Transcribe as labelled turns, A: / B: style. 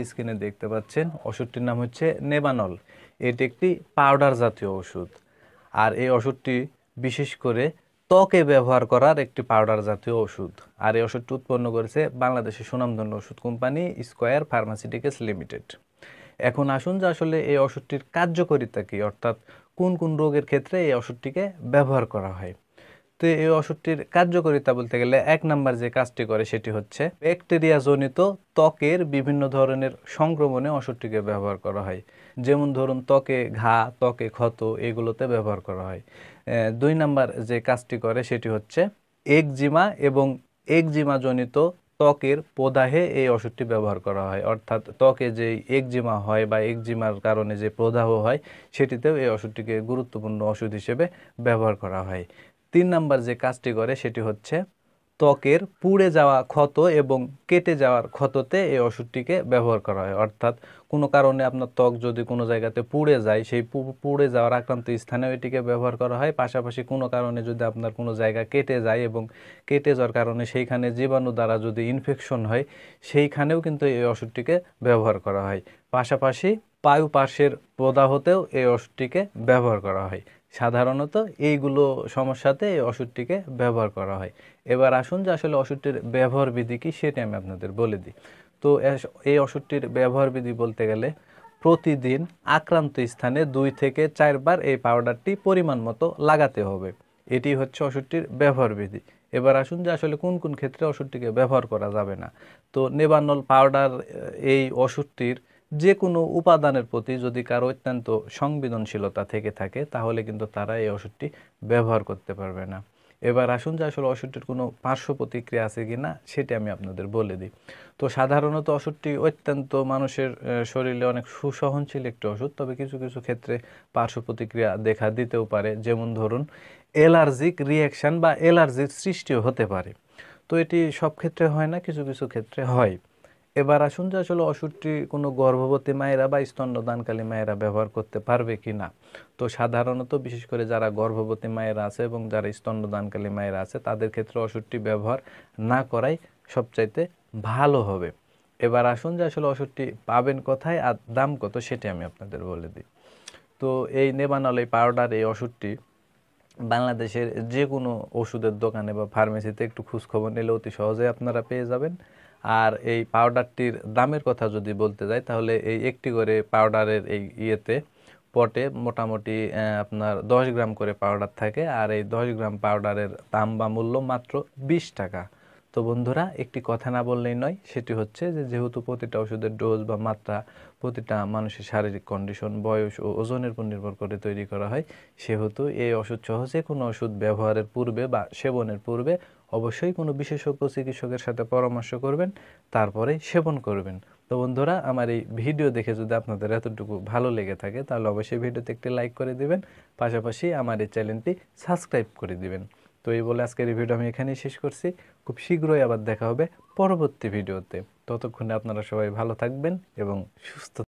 A: স্ক্রিনে দেখতে পাচ্ছেন ওষুধটির নাম হচ্ছে নেবানল। এটি একটি পাউডার জাতীয় ওষুধ। আর এই ওষুধটি বিশেষ করে ত্বকে ব্যবহার করার একটি পাউডার জাতীয় ওষুধ। আর এই ওষুধটি উৎপন্ন করেছে বাংলাদেশের সুনামধন্য ওষুধ কোম্পানি স্কয়ার ফার্মাসিউটিক্যালস লিমিটেড। এখন আসুন যে আসলে এই ওষুধটির কার্যকারিতা কী, অর্থাৎ কোন কোন রোগের ক্ষেত্রে এই ওষুধটিকে ব্যবহার করা হয়। তো এই ওষুধটির কার্যকারিতা বলতে গেলে 1 নাম্বার যে কাজটি করে সেটি হচ্ছে ব্যাকটেরিয়া জনিত ত্বকের বিভিন্ন ধরনের সংক্রমণে ওষুধটিকে ব্যবহার করা হয়। যেমন ধরুন ত্বকে ঘা, ত্বকে ক্ষত, এগুলোতে ব্যবহার করা হয়। 2 নাম্বার যে কাজটি করে সেটি হচ্ছে একজিমা এবং একজিমা জনিত ত্বকের প্রদাহে এই ওষুধটি ব্যবহার করা হয়। অর্থাৎ ত্বকে যে একজিমা হয় বা একজিমার কারণে যে প্রদাহ হয় সেটিতেও এই ওষুধটিকে গুরুত্বপূর্ণ ওষুধ হিসেবে ব্যবহার করা হয়। 3 নাম্বার যে কাজটি করে সেটি হচ্ছে ত্বকের পুড়ে যাওয়া ক্ষত এবং কেটে যাওয়ার ক্ষততে এই ওষুধটিকে ব্যবহার করা হয়। অর্থাৎ কোনো কারণে আপনার ত্বক যদি কোনো জায়গাতে পুড়ে যায়, সেই পুড়ে যাওয়ার আক্রান্ত স্থানেও এটিকে ব্যবহার করা হয়। পাশাপাশি কোনো কারণে যদি আপনার কোনো জায়গা কেটে যায় এবং কেটে যাওয়ার কারণে সেইখানে জীবাণু দ্বারা যদি ইনফেকশন হয়, সেইখানেও কিন্তু এই ওষুধটিকে ব্যবহার করা হয়। পাশাপাশি পায়ুপাশের প্রদাহতেও এই ওষুধটিকে ব্যবহার করা হয়। সাধারণত এইগুলো সমস্যাতে এই ওষুধটিকে ব্যবহার করা হয়। এবার আসুন যে আসলে ওষুধটির ব্যবহার বিধি কী সেটি আমি আপনাদের বলে দিই। তো এই ওষুধটির ব্যবহার বিধি বলতে গেলে প্রতিদিন আক্রান্ত স্থানে 2 থেকে 4 বার এই পাউডারটি পরিমাণ মতো লাগাতে হবে। এটি হচ্ছে ওষুধটির ব্যবহার বিধি। এবার আসুন যে আসলে কোন কোন ক্ষেত্রে ওষুধটিকে ব্যবহার করা যাবে না। তো নেবানল পাউডার এই ওষুধটির যে কোনো উপাদানের প্রতি যদি কারো অত্যন্ত সংবেদনশীলতা থেকে থাকে তাহলে কিন্তু তারা এই ওষুধটি ব্যবহার করতে পারবে না। এবার আসুন যে আসলে ওষুধটির কোনো পার্শ্ব প্রতিক্রিয়া আছে কি না সেটি আমি আপনাদের বলে দিই। তো সাধারণত ওষুধটি অত্যন্ত মানুষের শরীরে অনেক সুসহনশীল একটি ওষুধ, তবে কিছু কিছু ক্ষেত্রে পার্শ্ব প্রতিক্রিয়া দেখা দিতেও পারে। যেমন ধরুন অ্যালার্জিক রিঅ্যাকশান বা অ্যালার্জির সৃষ্টিও হতে পারে। তো এটি সব ক্ষেত্রে হয় না, কিছু কিছু ক্ষেত্রে হয়। এবার আসুন যে আসলে ওষুধটি কোনো গর্ভবতী মায়েরা বা স্তন্যদানকালী মায়েরা ব্যবহার করতে পারবে কি না। তো সাধারণত বিশেষ করে যারা গর্ভবতী মায়েরা আছে এবং যারা স্তন্যদানকালী মায়েরা আছে তাদের ক্ষেত্রে ওষুধটি ব্যবহার না করাই সবচাইতে ভালো হবে। এবার আসুন যে আসলে ওষুধটি পাবেন কোথায় আর দাম কত সেটি আমি আপনাদের বলে দিই। তো এই নেবানল এই পাউডার এই ওষুধটি বাংলাদেশের যে কোনো ওষুধের দোকানে বা ফার্মেসিতে একটু খোঁজখবর নিলে অতি সহজেই আপনারা পেয়ে যাবেন। আর এই পাউডারটির দামের কথা যদি বলতে যাই তাহলে এই একটি করে পাউডারের এই পটে মোটামুটি আপনার 10 গ্রাম করে পাউডার থাকে। আর এই 10 গ্রাম পাউডারের দাম বা মূল্য মাত্র 20 টাকা। তো বন্ধুরা একটি কথা না বললেই নয়, সেটি হচ্ছে যে যেহেতু প্রতিটা ওষুধের ডোজ বা মাত্রা প্রতিটা মানুষের শারীরিক কন্ডিশন, বয়স ও ওজনের উপর নির্ভর করে তৈরি করা হয়, সেহেতু এই ওষুধ সহ যে কোনো ওষুধ ব্যবহারের পূর্বে বা সেবনের পূর্বে অবশ্যই কোনো বিশেষজ্ঞ চিকিৎসকের সাথে পরামর্শ করবেন, তারপরে সেবন করবেন। তো বন্ধুরা আমার এই ভিডিও দেখে যদি আপনাদের এতটুকু ভালো লেগে থাকে তাহলে অবশ্যই ভিডিওতে একটি লাইক করে দিবেন, পাশাপাশি আমার এই চ্যানেলটি সাবস্ক্রাইব করে দিবেন। তো এই বলে আজকের এই ভিডিও আমি এখানেই শেষ করছি। খুব শীঘ্রই আবার দেখা হবে পরবর্তী ভিডিওতে। ততক্ষণে আপনারা সবাই ভালো থাকবেন এবং সুস্থ